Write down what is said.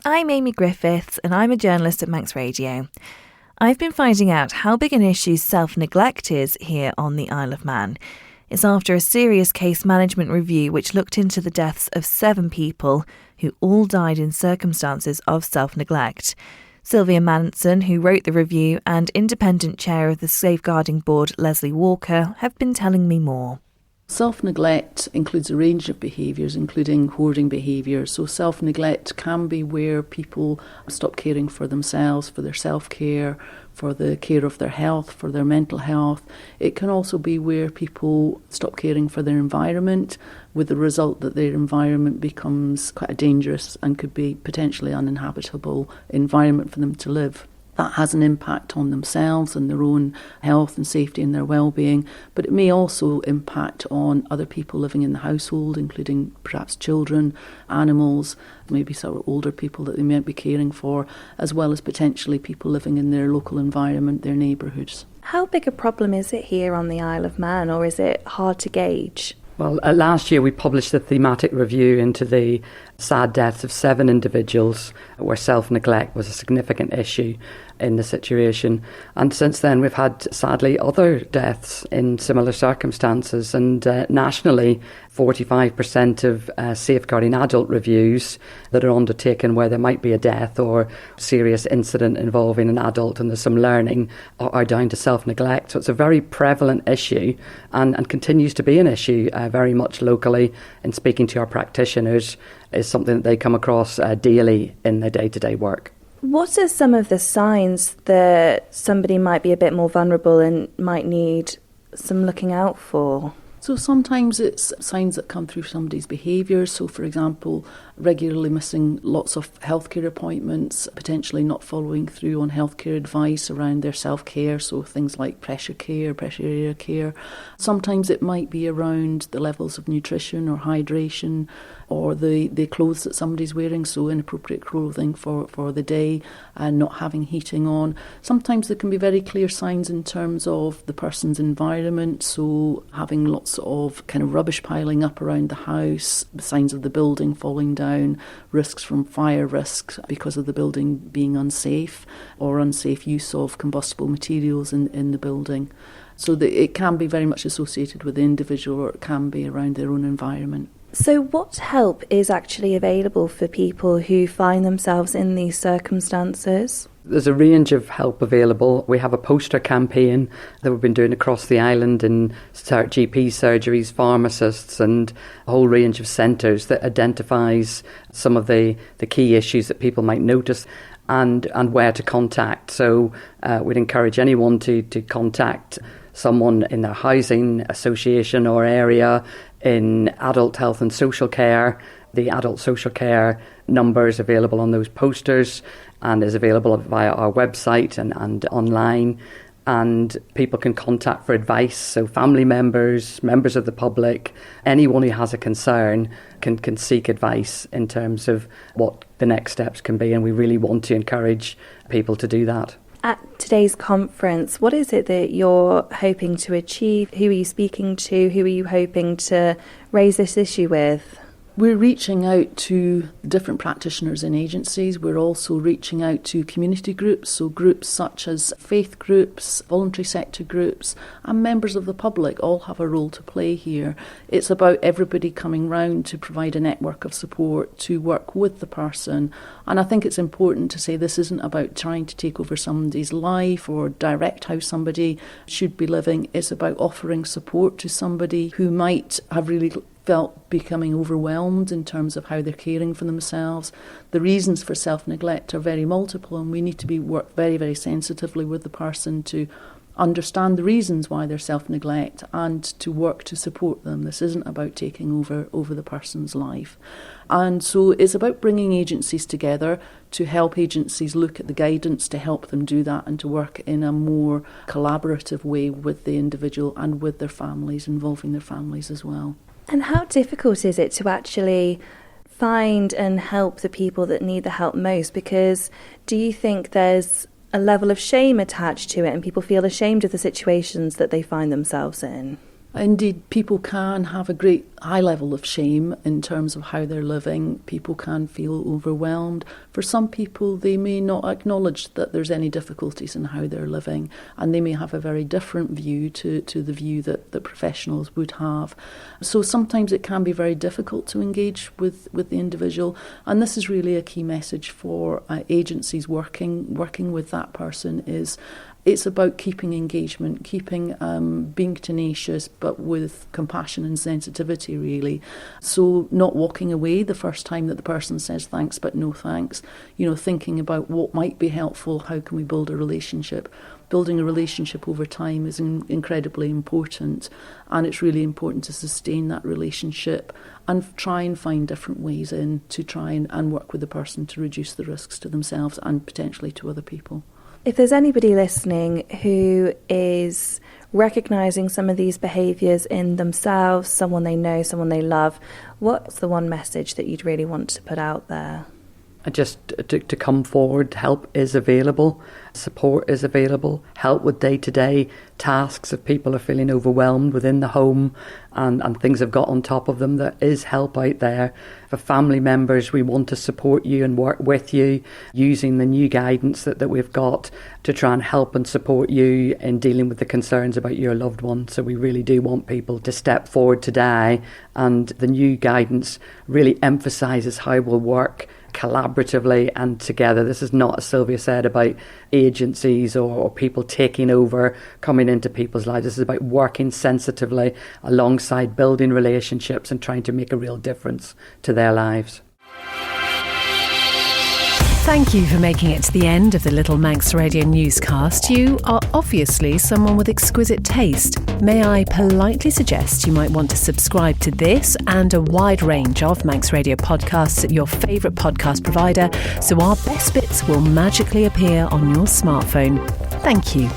I'm Amy Griffiths and I'm a journalist at Manx Radio. I've been finding out how big an issue self-neglect is here on the Isle of Man. It's after a serious case management review which looked into the deaths of 7 people who all died in circumstances of self-neglect. Sylvia Manson, who wrote the review, and independent chair of the Safeguarding Board, Leslie Walker, have been telling me more. Self-neglect includes a range of behaviours, including hoarding behaviour. So self-neglect can be where people stop caring for themselves, for their self-care, for the care of their health, for their mental health. It can also be where people stop caring for their environment, with the result that their environment becomes quite a dangerous and could be potentially uninhabitable environment for them to live. That has an impact on themselves and their own health and safety and their well-being, but it may also impact on other people living in the household, including perhaps children, animals, maybe sort of older people that they might be caring for, as well as potentially people living in their local environment, their neighbourhoods. How big a problem is it here on the Isle of Man, or is it hard to gauge? Well, last year we published a thematic review into the sad deaths of 7 individuals where self-neglect was a significant issue in the situation. And since then we've had, sadly, other deaths in similar circumstances. And nationally, 45% of safeguarding adult reviews that are undertaken where there might be a death or serious incident involving an adult and there's some learning are down to self-neglect. So it's a very prevalent issue and continues to be an issue very much locally. In speaking to our practitioners, is something that they come across daily in their day-to-day work. What are some of the signs that somebody might be a bit more vulnerable and might need some looking out for? So sometimes it's signs that come through somebody's behaviour. So, for example, regularly missing lots of healthcare appointments, potentially not following through on healthcare advice around their self-care, so things like pressure care, pressure area care. Sometimes it might be around the levels of nutrition or hydration or the clothes that somebody's wearing, so inappropriate clothing for the day and not having heating on. Sometimes there can be very clear signs in terms of the person's environment, so having lots of kind of rubbish piling up around the house, signs of the building falling down, risks from fire risks because of the building being unsafe, or unsafe use of combustible materials in the building. So it can be very much associated with the individual, or it can be around their own environment. So what help is actually available for people who find themselves in these circumstances? There's a range of help available. We have a poster campaign that we've been doing across the island in GP surgeries, pharmacists and a whole range of centres that identifies some of the key issues that people might notice and where to contact. So we'd encourage anyone to contact someone in their housing association or area, in adult health and social care. The adult social care number is available on those posters and is available via our website and online. And people can contact for advice. So family members, members of the public, anyone who has a concern can seek advice in terms of what the next steps can be. And we really want to encourage people to do that. At today's conference, what is it that you're hoping to achieve? Who are you speaking to? Who are you hoping to raise this issue with? We're reaching out to different practitioners and agencies. We're also reaching out to community groups, so groups such as faith groups, voluntary sector groups, and members of the public all have a role to play here. It's about everybody coming round to provide a network of support to work with the person. And I think it's important to say this isn't about trying to take over somebody's life or direct how somebody should be living. It's about offering support to somebody who might have really felt becoming overwhelmed in terms of how they're caring for themselves. The reasons for self-neglect are very multiple, and we need to work very, very sensitively with the person to understand the reasons why they're self-neglect and to work to support them. This isn't about taking over the person's life. And so it's about bringing agencies together to help agencies look at the guidance to help them do that and to work in a more collaborative way with the individual and with their families, involving their families as well. And how difficult is it to actually find and help the people that need the help most? Because do you think there's a level of shame attached to it and people feel ashamed of the situations that they find themselves in? Indeed, people can have a great high level of shame in terms of how they're living. People can feel overwhelmed. For some people, they may not acknowledge that there's any difficulties in how they're living, and they may have a very different view to the view that professionals would have. So sometimes it can be very difficult to engage with the individual, and this is really a key message for agencies working with that person. Is it's about keeping engagement, being tenacious, but with compassion and sensitivity, really. So not walking away the first time that the person says thanks, but no thanks. Thinking about what might be helpful, how can we build a relationship. Building a relationship over time is incredibly important, and it's really important to sustain that relationship and try and find different ways in to try and work with the person to reduce the risks to themselves and potentially to other people. If there's anybody listening who is recognising some of these behaviours in themselves, someone they know, someone they love, what's the one message that you'd really want to put out there? Just to come forward. Help is available, support is available, help with day-to-day tasks if people are feeling overwhelmed within the home and things have got on top of them. There is help out there. For family members, we want to support you and work with you using the new guidance that we've got to try and help and support you in dealing with the concerns about your loved one. So we really do want people to step forward today, and the new guidance really emphasises how we'll work collaboratively and together. This is not, as Sylvia said, about agencies or people taking over, coming into people's lives. This is about working sensitively alongside building relationships and trying to make a real difference to their lives. Thank you for making it to the end of the Little Manx Radio newscast. You are obviously someone with exquisite taste. May I politely suggest you might want to subscribe to this and a wide range of Manx Radio podcasts at your favourite podcast provider, so our best bits will magically appear on your smartphone. Thank you.